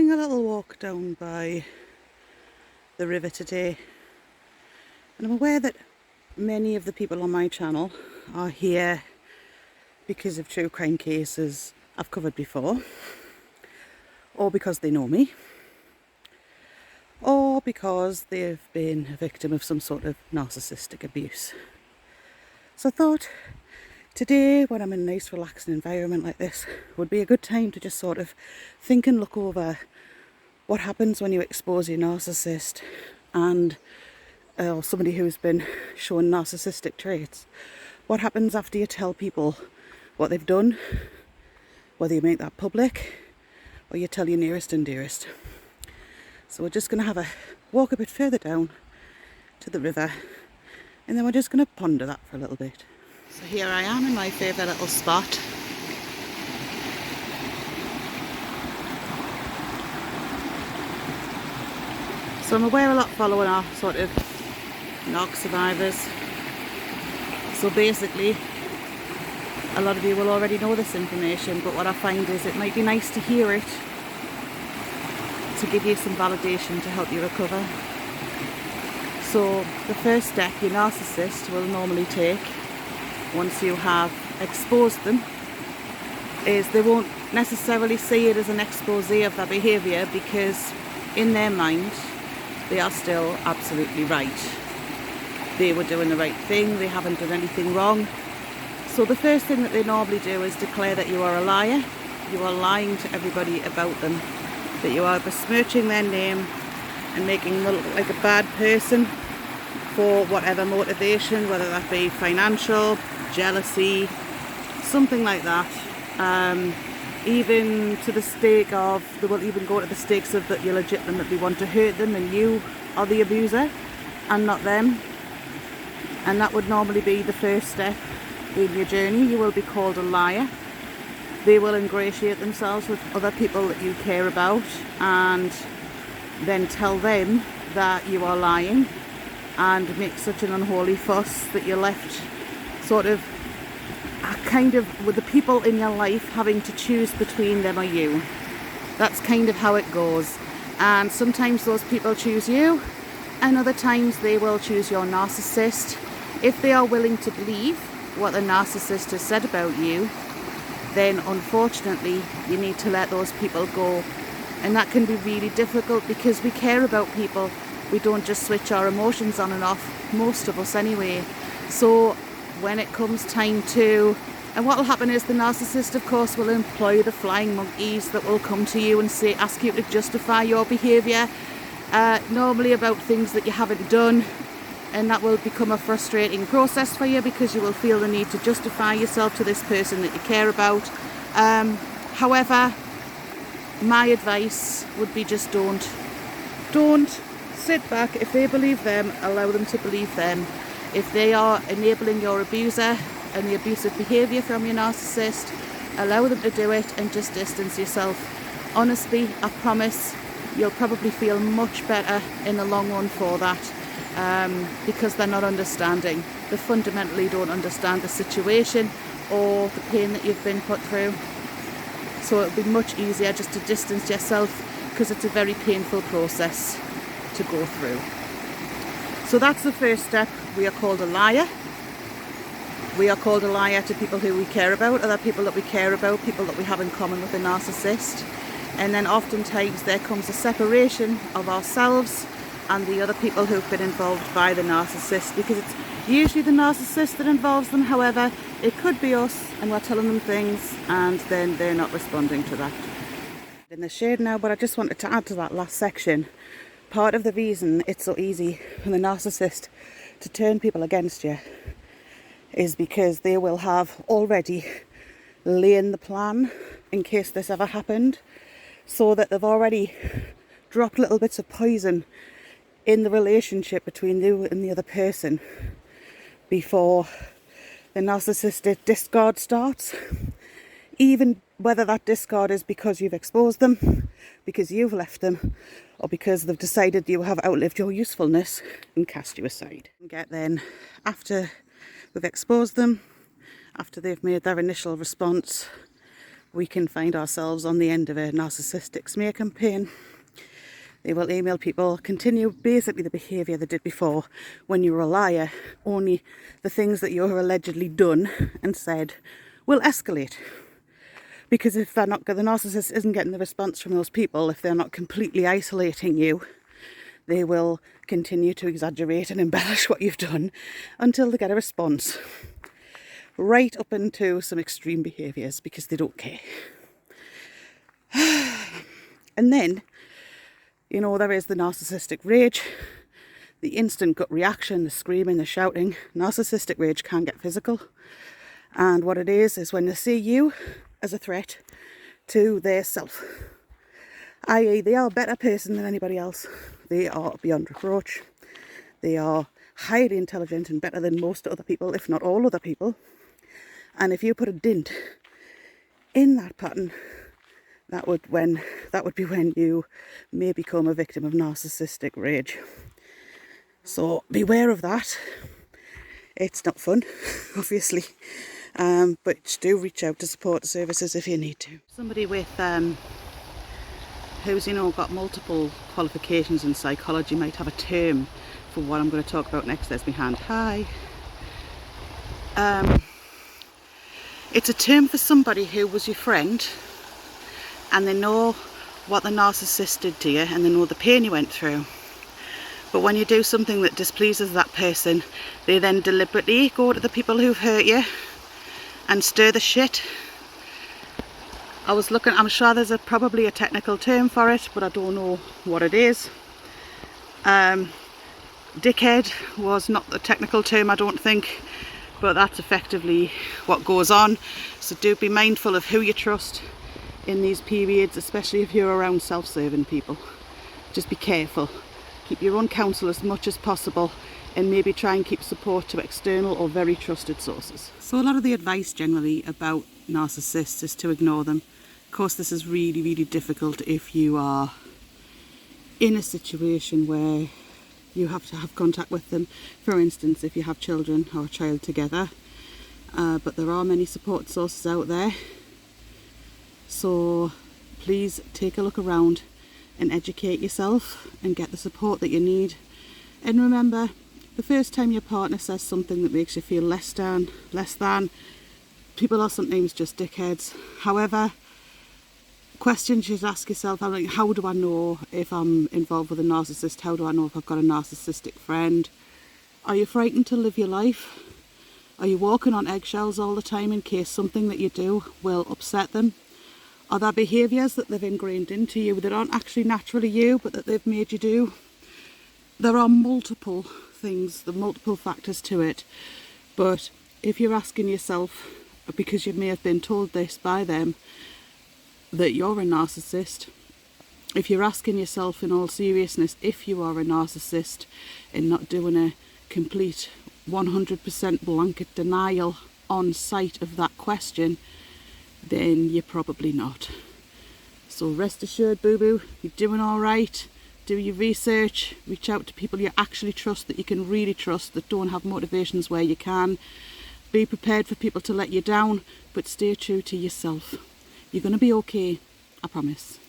having a little walk down by the river today, and I'm aware that many of the people on my channel are here because of true crime cases I've covered before, or because they know me, or because they've been a victim of some sort of narcissistic abuse. So I thought today, when I'm in a nice relaxing environment like this, would be a good time to just sort of think and look over what happens when you expose your narcissist and or somebody who's been shown narcissistic traits. What happens after you tell people what they've done, whether you make that public or you tell your nearest and dearest. So we're just going to have a walk a bit further down to the river, and then we're just going to ponder that for a little bit. So here I am in my favourite little spot. So I'm aware a lot following our sort of narc survivors. So basically, a lot of you will already know this information, but what I find is it might be nice to hear it to give you some validation to help you recover. So the first step your narcissist will normally take once you have exposed them is they won't necessarily see it as an expose of their behaviour, because in their mind they are still absolutely right. They were doing the right thing, they haven't done anything wrong. So the first thing that they normally do is declare that you are a liar, you are lying to everybody about them, that you are besmirching their name and making them look like a bad person for whatever motivation, whether that be financial, jealousy, something like that. Even to the stake of, they will even go to the stakes of that you legitimately want to hurt them and you are the abuser and not them. And that would normally be the first step in your journey. You will be called a liar. They will ingratiate themselves with other people that you care about and then tell them that you are lying and make such an unholy fuss that you're left sort of kind of with the people in your life having to choose between them or you. That's kind of how it goes. And sometimes those people choose you, and other times they will choose your narcissist. If they are willing to believe what the narcissist has said about you, then unfortunately you need to let those people go. And that can be really difficult because we care about people. We don't just switch our emotions on and off, most of us anyway. So when it comes time to, and what will happen is the narcissist of course will employ the flying monkeys that will come to you and say, ask you to justify your behaviour, normally about things that you haven't done, and that will become a frustrating process for you because you will feel the need to justify yourself to this person that you care about. However, my advice would be just don't sit back. If they believe them, allow them to believe them. If they are enabling your abuser and the abusive behaviour from your narcissist, allow them to do it and just distance yourself. Honestly, I promise you'll probably feel much better in the long run for that, because they're not understanding. They fundamentally don't understand the situation or the pain that you've been put through. So it'll be much easier just to distance yourself, because it's a very painful process to go through. So that's the first step. We are called a liar. We are called a liar to people who we care about, other people that we care about, people that we have in common with a narcissist. And then oftentimes there comes a separation of ourselves and the other people who've been involved by the narcissist, because it's usually the narcissist that involves them. However, it could be us and we're telling them things and then they're not responding to that. In the shade now, but I just wanted to add to that last section. Part of the reason it's so easy for the narcissist to turn people against you is because they will have already laid the plan in case this ever happened, so that they've already dropped little bits of poison in the relationship between you and the other person before the narcissistic discard starts. Even whether that discard is because you've exposed them, because you've left them, or because they've decided you have outlived your usefulness and cast you aside. And get then, after we've exposed them, after they've made their initial response, we can find ourselves on the end of a narcissistic smear campaign. They will email people, continue basically the behaviour they did before when you were a liar, only the things that you have allegedly done and said will escalate. Because if the narcissist isn't getting the response from those people, if they're not completely isolating you, they will continue to exaggerate and embellish what you've done until they get a response. Right up into some extreme behaviours because they don't care. And then, you know, there is the narcissistic rage, the instant gut reaction, the screaming, the shouting. Narcissistic rage can get physical. And what it is when they see you as a threat to their self, i.e. they are a better person than anybody else. They are beyond reproach. They are highly intelligent and better than most other people, if not all other people. And if you put a dint in that pattern, that would be when you may become a victim of narcissistic rage. So beware of that. It's not fun, obviously. But do reach out to support services if you need to. Somebody with who's, you know, got multiple qualifications in psychology might have a term for what I'm going to talk about next. There's my hand. Hi. It's a term for somebody who was your friend and they know what the narcissist did to you and they know the pain you went through. But when you do something that displeases that person, they then deliberately go to the people who've hurt you and stir the shit. I was looking, I'm sure there's probably a technical term for it, but I don't know what it is. Dickhead was not the technical term, I don't think, but that's effectively what goes on. So do be mindful of who you trust in these periods, especially if you're around self-serving people. Just be careful. Keep your own counsel as much as possible and maybe try and keep support to external or very trusted sources. So a lot of the advice generally about narcissists is to ignore them. Of course, this is really, really difficult if you are in a situation where you have to have contact with them. For instance, if you have children or a child together. But there are many support sources out there. So please take a look around and educate yourself and get the support that you need. And remember, the first time your partner says something that makes you feel less than, people are sometimes just dickheads. However, questions you should ask yourself are like, how do I know if I'm involved with a narcissist? How do I know if I've got a narcissistic friend? Are you frightened to live your life? Are you walking on eggshells all the time in case something that you do will upset them? Are there behaviours that they've ingrained into you that aren't actually naturally you, but that they've made you do? There are multiple things, the multiple factors to it. But if you're asking yourself, because you may have been told this by them, that you're a narcissist, if you're asking yourself in all seriousness if you are a narcissist and not doing a complete 100% blanket denial on sight of that question, then you're probably not. So rest assured, boo-boo, you're doing all right. Do your research, reach out to people you actually trust, that you can really trust, that don't have motivations where you can. Be prepared for people to let you down, but stay true to yourself. You're going to be okay, I promise.